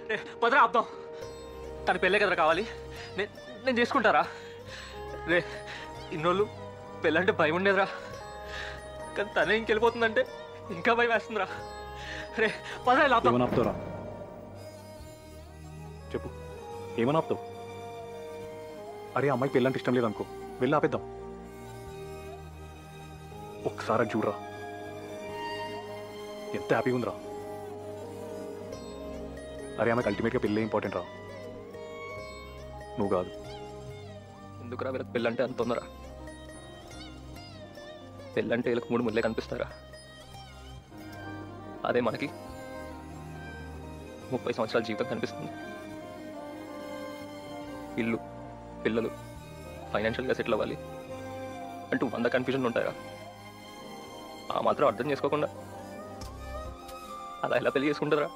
రే పదరా ఆపుదాం. తన పెళ్ళే కదరా కావాలి, నేను చేసుకుంటారా? రే ఇన్నోళ్ళు పెళ్ళంటే భయం ఉండేదిరా, కానీ తనే ఇంకెళ్ళిపోతుందంటే ఇంకా భయం వేస్తుందిరా. రే పదరా ఇలా ఆపుదాం. ఆపుతావురా చెప్పు, ఏమని ఆపుతావు? అరే అమ్మాయి పెళ్ళంటే ఇష్టం లేదనుకో, వెళ్ళి ఆపేద్దాం. ఒక్కసారి అది చూడరా, ఎంత హ్యాపీగా ఉందిరా. అరే ఆమెకు అల్టిమేట్గా పెళ్ళే ఇంపార్టెంట్ రా, నువ్వు కాదు. ఎందుకురా వీళ్ళకి పెళ్ళంటే అంత తొందర? పెళ్ళంటే వీళ్ళకి 3 ముళ్ళే కనిపిస్తారా? అదే మనకి 30 సంవత్సరాల జీవితం కనిపిస్తుంది. ఇల్లు, పిల్లలు, ఫైనాన్షియల్గా సెటిల్ అవ్వాలి అంటూ 100 కన్ఫ్యూజన్లు ఉంటాయా? ఆ మాత్రం అర్థం చేసుకోకుండా అలా ఎలా పెళ్లి చేసుకుంటారా?